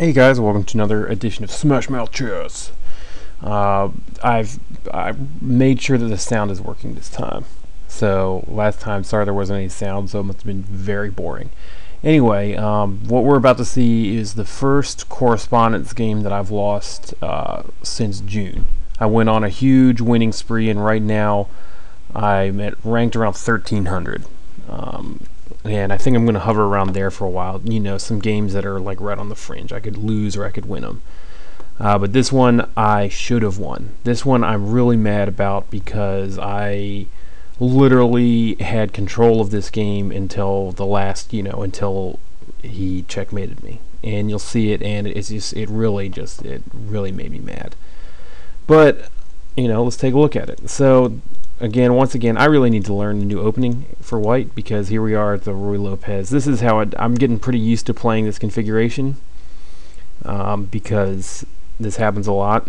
Hey guys, welcome to another edition of Smash Mouth Chess. I made sure that the sound is working this time. So last time, sorry there wasn't any sound, so it must have been very boring. Anyway, what we're about to see is the first correspondence game that I've lost since June. I went on a huge winning spree, and right now I'm ranked around 1300. And I think I'm going to hover around there for a while. You know, some games that are like right on the fringe. I could lose or I could win them. But this one I should have won. This one I'm really mad about because I literally had control of this game until the last, until he checkmated me. And you'll see it, and it really made me mad. But, let's take a look at it. So, once again, I really need to learn the new opening for white because here we are at the Ruy Lopez. This is how I'm getting pretty used to playing this configuration because this happens a lot.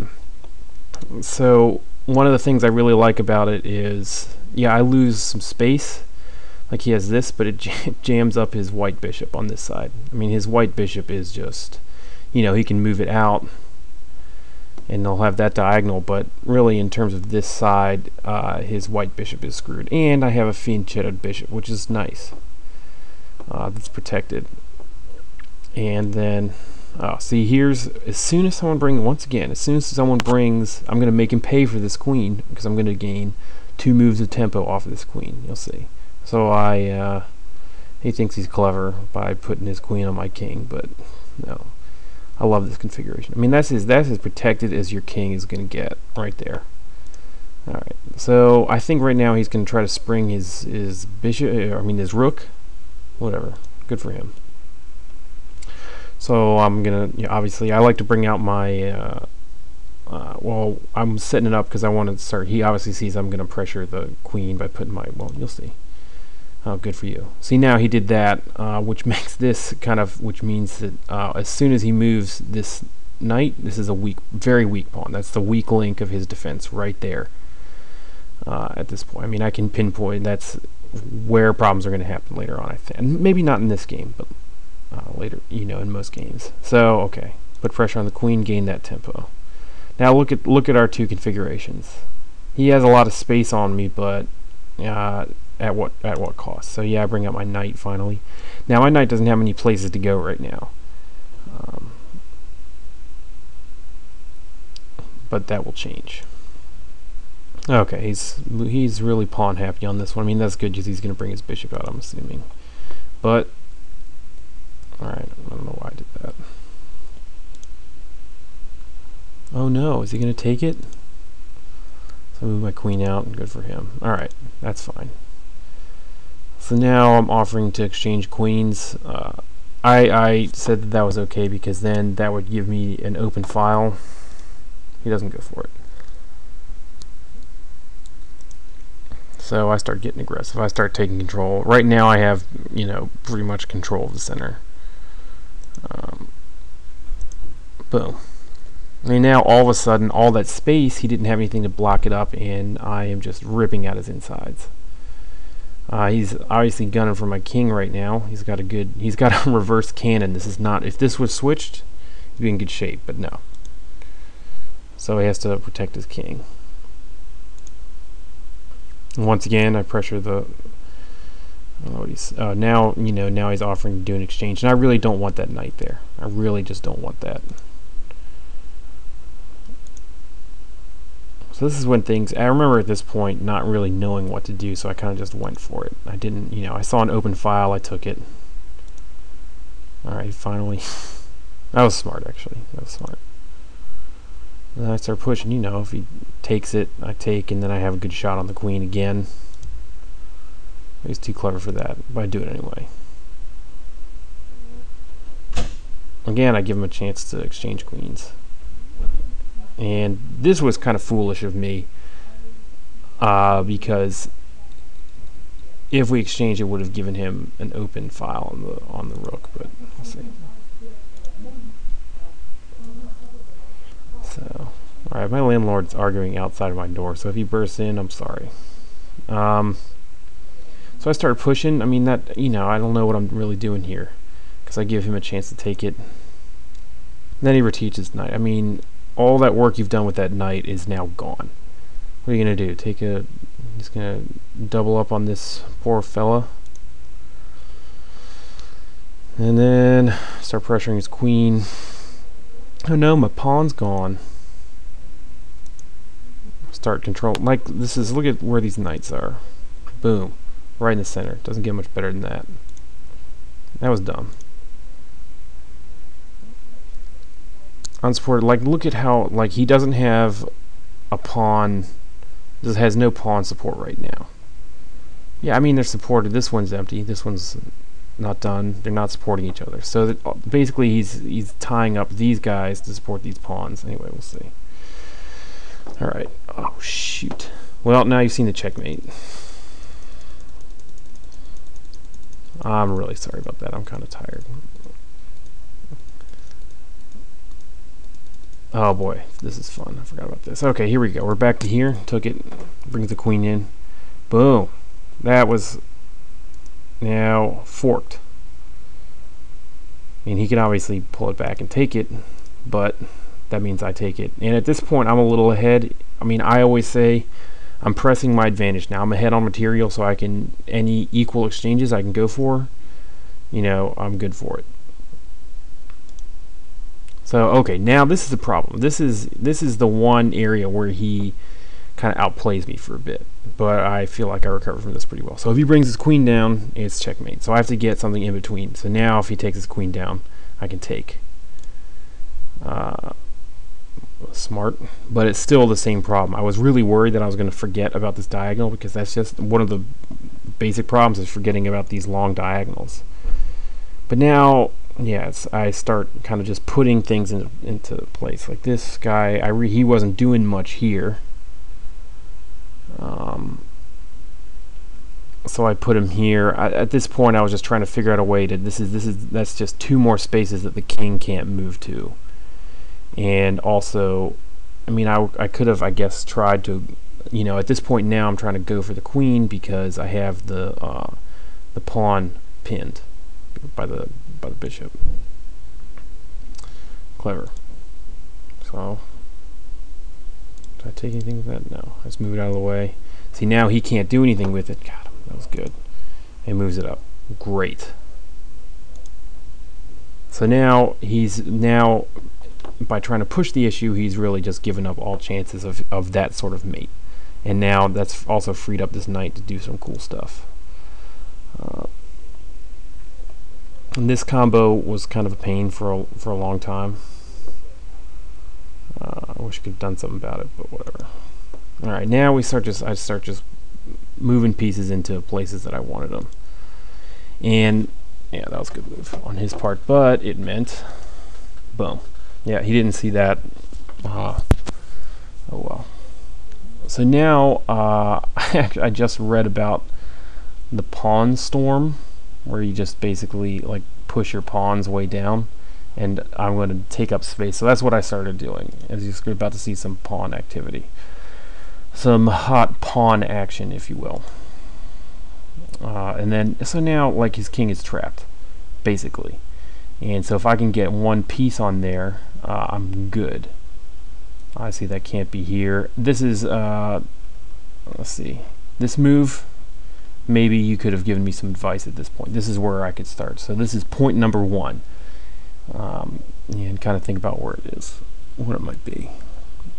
So one of the things I really like about it is, I lose some space. Like he has this, but it jams up his white bishop on this side. I mean, his white bishop is just, he can move it out and they'll have that diagonal, but really in terms of this side, his white bishop is screwed. And I have a fianchettoed bishop, which is nice. That's protected. And then, see, here's, as soon as someone brings, I'm going to make him pay for this queen, because I'm going to gain 2 moves of tempo off of this queen, you'll see. So he thinks he's clever by putting his queen on my king, but no. I love this configuration. I mean, that's as protected as your king is going to get right there. Alright, so I think right now he's going to try to spring his bishop, his rook. Whatever. Good for him. So I'm going to, obviously, I like to bring out my, I'm setting it up because I want to start. He obviously sees I'm going to pressure the queen by putting my, you'll see. Oh, good for you. See, now he did that, which makes this which means that as soon as he moves this knight, this is a very weak pawn. That's the weak link of his defense right there at this point. I mean, I can pinpoint that's where problems are going to happen later on, I think. And maybe not in this game, but later, in most games. So, okay. Put pressure on the queen, gain that tempo. Now look at our 2 configurations. He has a lot of space on me, but at what cost? So I bring out my knight finally. Now my knight doesn't have any places to go right now, but that will change. Okay, he's really pawn happy on this one. I mean, that's good because he's going to bring his bishop out, I'm assuming. But alright, I don't know why I did that. Oh no, is he going to take it? So I move my queen out, and good for him. Alright, that's fine. So now I'm offering to exchange queens. I said that was okay because then that would give me an open file. He doesn't go for it. So I start getting aggressive. I start taking control. Right now I have, pretty much control of the center. Boom. I mean, now all of a sudden, all that space, he didn't have anything to block it up, and I am just ripping out his insides. He's obviously gunning for my king right now. He's got a reverse cannon. This is not, if this was switched, he'd be in good shape, but no. So he has to protect his king. And once again, I pressure the, now he's offering to do an exchange, and I really don't want that knight there. I really just don't want that. So this is when I remember at this point not really knowing what to do, so I kind of just went for it. I didn't, I saw an open file, I took it. Alright, finally. That was smart, actually. That was smart. And then I start pushing, if he takes it, I take, and then I have a good shot on the queen again. He's too clever for that, but I do it anyway. Again, I give him a chance to exchange queens. And this was kind of foolish of me because if we exchanged, it would have given him an open file on the rook. But we'll see. So, all right, my landlord's arguing outside of my door. So if he bursts in, I'm sorry. So I started pushing. I mean, that, I don't know what I'm really doing here because I give him a chance to take it. Then he reteaches knight. I mean, all that work you've done with that knight is now gone. What are you gonna do? He's gonna double up on this poor fella, and then start pressuring his queen. Oh no, my pawn's gone. Start control. Like, this is, look at where these knights are. Boom. Right in the center. Doesn't get much better than that. That was dumb. Unsupported. Like, look at how, like, he doesn't have a pawn. This has no pawn support right now. Yeah, I mean, they're supported. This one's empty. This one's not done. They're not supporting each other. So that, basically, he's tying up these guys to support these pawns. Anyway, we'll see. All right. Oh, shoot. Well, now you've seen the checkmate. I'm really sorry about that. I'm kind of tired. Oh boy, this is fun. I forgot about this. Okay, here we go. We're back to here. Took it. Brings the queen in. Boom. That was now forked. I mean, he can obviously pull it back and take it, but that means I take it. And at this point, I'm a little ahead. I mean, I always say I'm pressing my advantage now. I'm ahead on material, so I can, any equal exchanges I can go for, you know, I'm good for it. So, okay, now this is the problem. This is the one area where he kind of outplays me for a bit, but I feel like I recovered from this pretty well. So if he brings his queen down, it's checkmate. So I have to get something in between. So now if he takes his queen down, I can take. Smart, but it's still the same problem. I was really worried that I was going to forget about this diagonal, because that's just one of the basic problems, is forgetting about these long diagonals. But now, yeah, I start kind of just putting things into place. Like this guy, he wasn't doing much here, so I put him here. At this point, I was just trying to figure out a way to. That's just two more spaces that the king can't move to. And also, I mean, I could have, I guess, tried to, you know, at this point now I'm trying to go for the queen because I have the pawn pinned by the bishop. Clever. So, did I take anything with that? No. Let's move it out of the way. See, now he can't do anything with it. Got him. That was good. He moves it up. Great. So now by trying to push the issue, he's really just given up all chances of that sort of mate. And now that's also freed up this knight to do some cool stuff. And this combo was kind of a pain for a long time. I wish I could have done something about it, but whatever. All right, now I start just moving pieces into places that I wanted them. And yeah, that was a good move on his part, but it meant boom. Yeah, he didn't see that. Oh well. So now I just read about the pawn storm, where you just basically like push your pawns way down, and I'm going to take up space. So that's what I started doing. As you're about to see some pawn activity, some hot pawn action, if you will. And then so now like his king is trapped, basically. And so if I can get one piece on there, I'm good. I see that can't be here. This is, let's see. This move, maybe you could have given me some advice at this point. This is where I could start. So this is point number one. And kind of think about where it is, what it might be.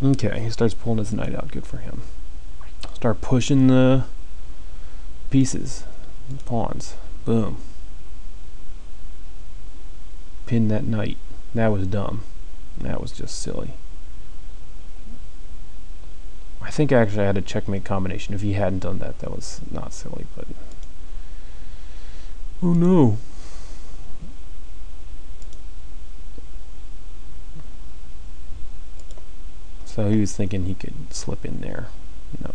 Okay, he starts pulling his knight out. Good for him. Start pushing the pieces, pawns. Boom. Pin that knight. That was dumb. That was just silly. I think actually I had a checkmate combination. If he hadn't done that, that was not silly, but oh no. So he was thinking he could slip in there. No.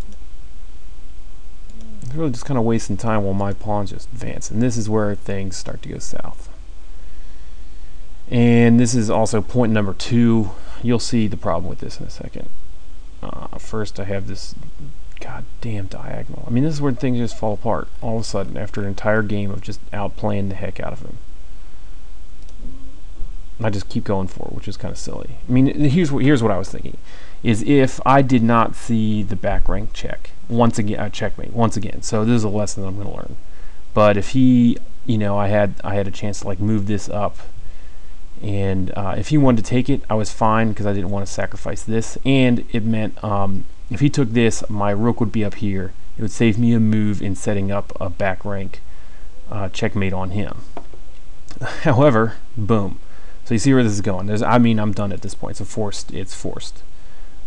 He's really just kind of wasting time while my pawns just advance. And this is where things start to go south. And this is also point number two. You'll see the problem with this in a second. First, I have this goddamn diagonal. I mean, this is where things just fall apart all of a sudden after an entire game of just outplaying the heck out of him. I just keep going for it, which is kind of silly. I mean, here's what I was thinking, is if I did not see the back rank check once again, checkmate once again. So this is a lesson that I'm going to learn. But if he, you know, I had a chance to like move this up, and if he wanted to take it, I was fine because I didn't want to sacrifice this, and it meant if he took this, my rook would be up here. It would save me a move in setting up a back rank checkmate on him. However, boom. So you see where this is going. I mean, I'm done at this point. So it's forced.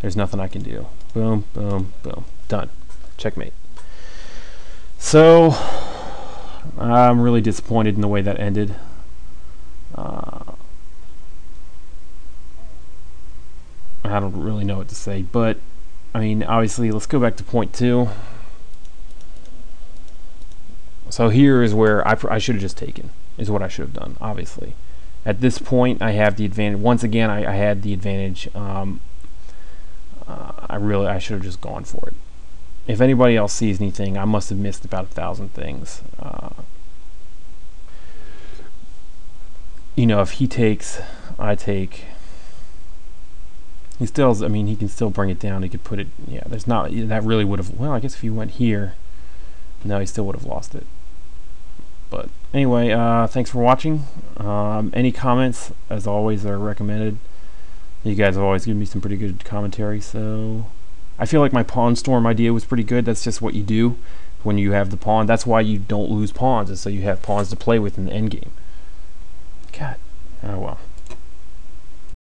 There's nothing I can do. Boom, boom, boom. Done. Checkmate. So I'm really disappointed in the way that ended. I don't really know what to say, but I mean, obviously, let's go back to point 2. So here is where I should have just taken, is what I should have done, obviously. At this point, I have the advantage. Once again, I had the advantage. I should have just gone for it. If anybody else sees anything, I must have missed about 1,000 things. You know, if he takes, I take. He still, I mean, he can still bring it down. He could put it, yeah, there's not, that really would have, well, I guess if he went here, no, he still would have lost it. But anyway, thanks for watching. Any comments, as always, are recommended. You guys have always given me some pretty good commentary, so I feel like my pawn storm idea was pretty good. That's just what you do when you have the pawn. That's why you don't lose pawns, is so you have pawns to play with in the endgame. God, oh well.